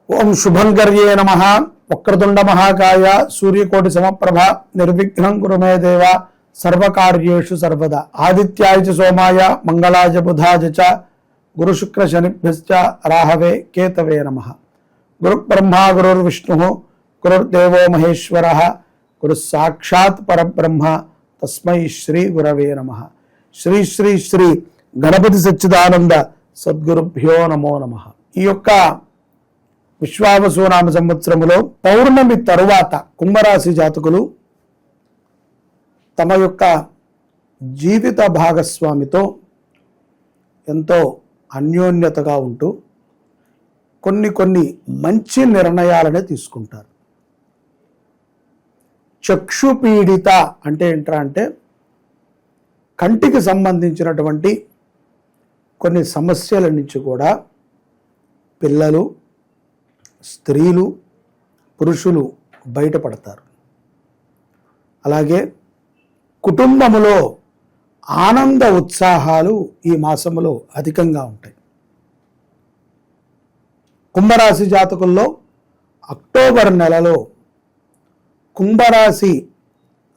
ఓం శుభంకర్యే నమః. వక్రతుండ మహాకాయ సూర్యకోటి సమప్రభ నిర్విఘ్నం కురు మే దేవ సర్వకార్యేషు సర్వదా. ఆదిత్యాయ చ సోమాయ మంగళాయ బుధాయ చ గురు శుక్ర శనిభ్యశ్చ రాహవే కేతవే నమః. గురు బ్రహ్మ గురుర్విష్ణు గురుర్దేవో మహేశ్వరః గురు సాక్షాత్ పరబ్రహ్మ తస్మై శ్రీ గురవే నమః. శ్రీ శ్రీ శ్రీ గణపతి సచ్చిదానంద సద్గురుభ్యో నమో నమః. ఈ యొక్క విశ్వావసునామ సంవత్సరములో పౌర్ణమి తరువాత కుంభరాశి జాతకులు తమ యొక్క జీవిత భాగస్వామితో ఎంతో అన్యోన్యతగా ఉంటూ కొన్ని మంచి నిర్ణయాలనే తీసుకుంటారు. చక్షుపీడిత అంటే ఏంట్రా అంటే కంటికి సంబంధించినటువంటి కొన్ని సమస్యల నుంచి కూడా పిల్లలు, స్త్రీలు, పురుషులు బయటపడతారు. అలాగే కుటుంబములో ఆనంద ఉత్సాహాలు ఈ మాసములో అధికంగా ఉంటాయి. కుంభరాశి జాతకుల్లో అక్టోబర్ నెలలో కుంభరాశి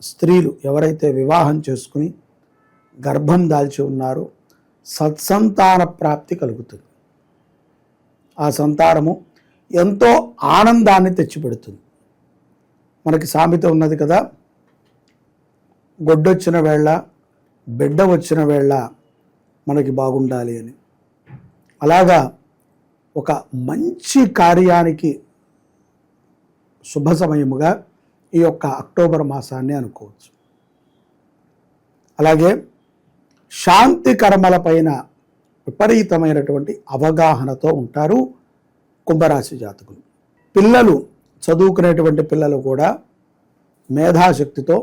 స్త్రీలు ఎవరైతే వివాహం చేసుకుని గర్భం దాల్చి ఉన్నారో సత్సంతాన ప్రాప్తి కలుగుతుంది. ఆ సంతానము ఎంతో ఆనందాన్ని తెచ్చిపెడుతుంది. మనకి సామెత ఉన్నది కదా, గొడ్డొచ్చిన వేళ బిడ్డ వచ్చిన వేళ మనకి బాగుండాలి అని. అలాగా ఒక మంచి కార్యానికి శుభ సమయముగా ఈ యొక్క అక్టోబర్ మాసాన్ని అనుకోవచ్చు. అలాగే శాంతి కర్మలపైన విపరీతమైనటువంటి అవగాహనతో ఉంటారు కుంభరాశి జాతకులు. పిల్లలు, చదువుకునేటువంటి పిల్లలు కూడా మేధాశక్తితో,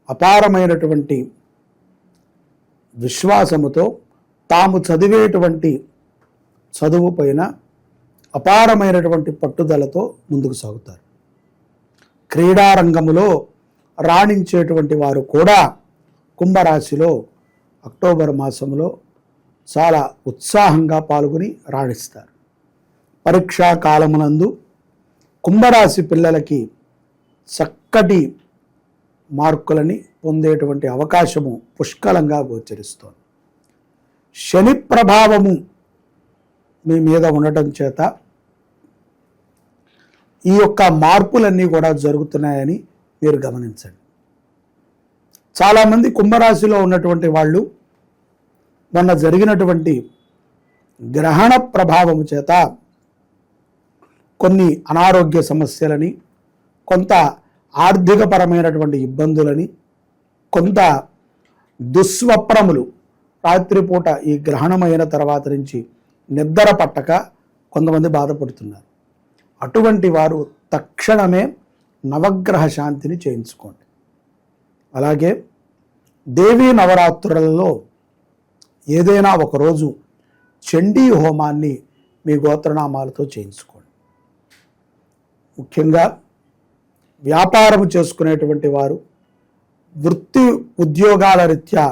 అపారమైనటువంటి విశ్వాసముతో తాము చదివేటువంటి చదువు పైన అపారమైనటువంటి పట్టుదలతో ముందుకు సాగుతారు. క్రీడారంగములో రాణించేటువంటి వారు కూడా కుంభరాశిలో అక్టోబర్ మాసంలో చాలా ఉత్సాహంగా పాల్గొని రాణిస్తారు. పరీక్షా కాలమునందు కుంభరాశి పిల్లలకి చక్కటి మార్కులని పొందేటువంటి అవకాశము పుష్కలంగా గోచరిస్తోంది. శని ప్రభావము మీ మీద ఉండటం చేత ఈ యొక్క మార్పులన్నీ కూడా జరుగుతున్నాయని మీరు గమనించండి. చాలామంది కుంభరాశిలో ఉన్నటువంటి వాళ్ళు మొన్న జరిగినటువంటి గ్రహణ ప్రభావము చేత కొన్ని అనారోగ్య సమస్యలని, కొంత ఆర్థికపరమైనటువంటి ఇబ్బందులని, కొంత దుస్వప్నములు, రాత్రిపూట ఈ గ్రహణమైన తర్వాత నుంచి నిద్ర పట్టక కొంతమంది బాధపడుతున్నారు. అటువంటి వారు తక్షణమే నవగ్రహ శాంతిని చేయించుకోండి. అలాగే దేవీ నవరాత్రులలో ఏదైనా ఒకరోజు చండీ హోమాన్ని మీ గోత్రనామాలతో చేయించుకోండి. ముఖ్యంగా వ్యాపారం చేసుకునేటువంటి వారు, వృత్తి ఉద్యోగాల రీత్యా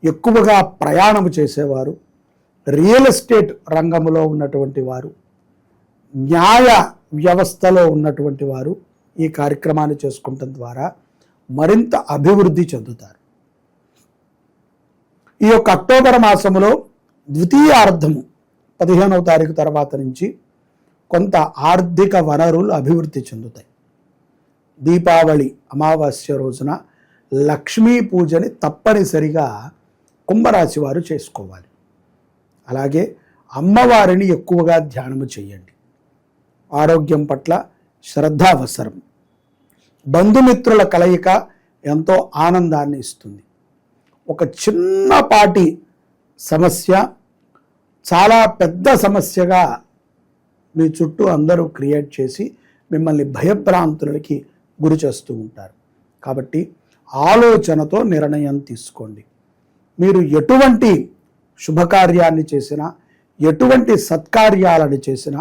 ఎక్కువగా ప్రయాణం చేసేవారు, రియల్ ఎస్టేట్ రంగంలో ఉన్నటువంటి వారు, న్యాయ వ్యవస్థలో ఉన్నటువంటి వారు ఈ కార్యక్రమాన్ని చేసుకోవడం ద్వారా మరింత అభివృద్ధి చెందుతారు. ఈ యొక్క అక్టోబర్ మాసంలో ద్వితీయార్థము 15వ తారీఖు తర్వాత నుంచి కొంత ఆర్థిక వనరులు అభివృద్ధి చెందుతాయి. దీపావళి అమావాస్య రోజున లక్ష్మీ పూజని తప్పనిసరిగా కుంభరాశి వారు చేసుకోవాలి. అలాగే అమ్మవారిని ఎక్కువగా ధ్యానము చేయండి. ఆరోగ్యం పట్ల శ్రద్ధ అవసరం. బంధుమిత్రుల కలయిక ఎంతో ఆనందాన్ని ఇస్తుంది. ఒక చిన్నపాటి సమస్య చాలా పెద్ద సమస్యగా మీ చుట్టూ అందరూ క్రియేట్ చేసి మిమ్మల్ని భయభ్రాంతులకి గురి చేస్తూ ఉంటారు. కాబట్టి ఆలోచనతో నిర్ణయం తీసుకోండి. మీరు ఎటువంటి శుభకార్యాన్ని చేసినా, ఎటువంటి సత్కార్యాలను చేసినా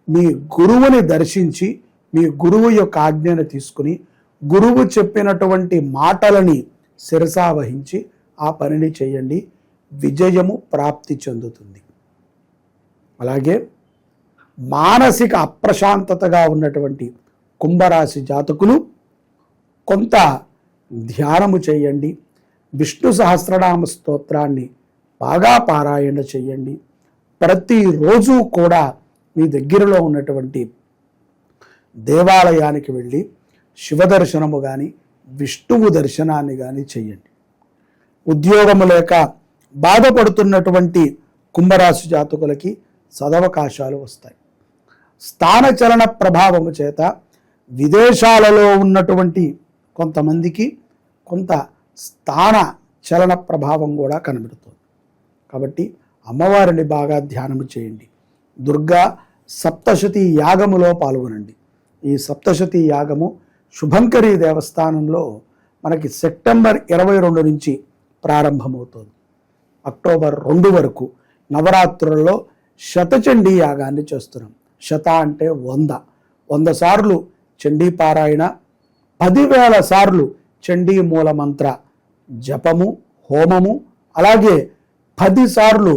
మీ గురువుని దర్శించి, మీ గురువు యొక్క ఆజ్ఞను తీసుకుని, గురువు చెప్పినటువంటి మాటలని శిరసావహించి ఆ పనిని చేయండి. విజయము ప్రాప్తి చెందుతుంది. అలాగే మానసిక అప్రశాంతతగా ఉన్నటువంటి కుంభరాశి జాతకులు కొంత ధ్యానము చేయండి. విష్ణు సహస్రనామ స్తోత్రాన్ని బాగా పారాయణ చేయండి. ప్రతిరోజు కూడా మీ దగ్గరలో ఉన్నటువంటి దేవాలయానికి వెళ్ళి శివ దర్శనము కానీ విష్ణువు దర్శనాన్ని కానీ చేయండి. ఉద్యోగము లేక బాధపడుతున్నటువంటి కుంభరాశి జాతకులకి సదవకాశాలు వస్తాయి. స్థానచలన ప్రభావము చేత విదేశాలలో ఉన్నటువంటి కొంతమందికి కొంత స్థాన చలన ప్రభావం కూడా కనబడుతుంది. కాబట్టి అమ్మవారిని బాగా ధ్యానము చేయండి. దుర్గా సప్తశతి యాగములో పాల్గొనండి. ఈ సప్తశతి యాగము శుభంకరి దేవస్థానంలో మనకి సెప్టెంబర్ 22 నుంచి ప్రారంభమవుతుంది. అక్టోబర్ 2 వరకు నవరాత్రులలో శతచండీ యాగాన్ని చేస్తున్నాం. శత అంటే 100 సార్లు చండీ పారాయణ, 10,000 సార్లు చండీ మూల మంత్ర జపము, హోమము, అలాగే 10 సార్లు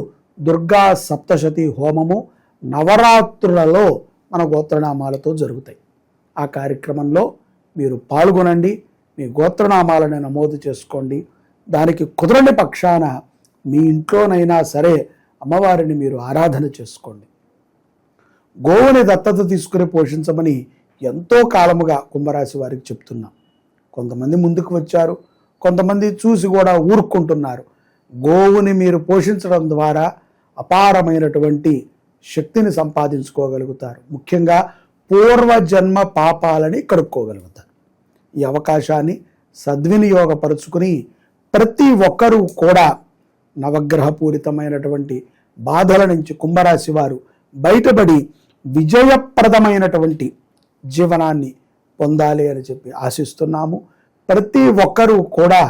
దుర్గా సప్తశతి హోమము నవరాత్రులలో మన గోత్రనామాలతో జరుగుతాయి. ఆ కార్యక్రమంలో మీరు పాల్గొనండి. మీ గోత్రనామాలను నమోదు చేసుకోండి. దానికి కుదరని పక్షాన మీ ఇంట్లోనైనా సరే అమ్మవారిని మీరు ఆరాధన చేసుకోండి. గోవుని దత్తత తీసుకుని పోషించమని ఎంతో కాలముగా కుంభరాశి వారికి చెప్తున్నాం. కొంతమంది ముందుకు వచ్చారు, కొంతమంది చూసి కూడా ఊరుకుంటున్నారు. గోవుని మీరు పోషించడం ద్వారా అపారమైనటువంటి శక్తిని సంపాదించుకోగలుగుతారు. ముఖ్యంగా పూర్వజన్మ పాపాలని కడుక్కోగలుగుతారు. ఈ అవకాశాన్ని సద్వినియోగపరుచుకుని ప్రతి ఒక్కరూ కూడా నవగ్రహపూరితమైనటువంటి బాధల నుంచి కుంభరాశి వారు బయటపడి విజయప్రదమైనటువంటి జీవనాన్ని పొందాలి అని చెప్పి ఆశిస్తున్నాము. ప్రతి ఒక్కరూ కూడా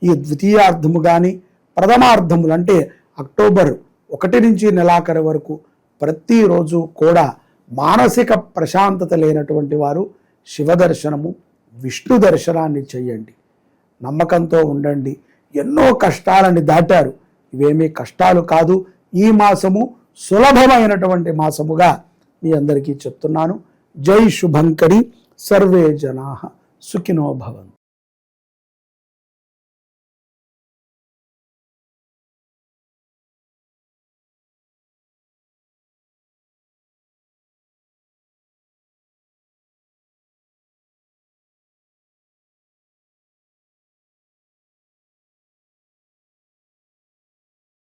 ఈ ద్వితీయార్థము కానీ ప్రథమార్థములు అంటే అక్టోబర్ 1 నుంచి నెలాఖరు వరకు ప్రతిరోజు కూడా మానసిక ప్రశాంతత లేనటువంటి వారు శివ దర్శనము, విష్ణు దర్శనాన్ని చేయండి. నమ్మకంతో ఉండండి. ఎన్నో కష్టాలని దాటారు. ఇవేమీ కష్టాలు కాదు. ఈ మాసము సులభమైనటువంటి మాసముగా మీ అందరికీ చెప్తున్నాను. జై శుభంకరి. సర్వే జనాః సుఖినో భవంతు.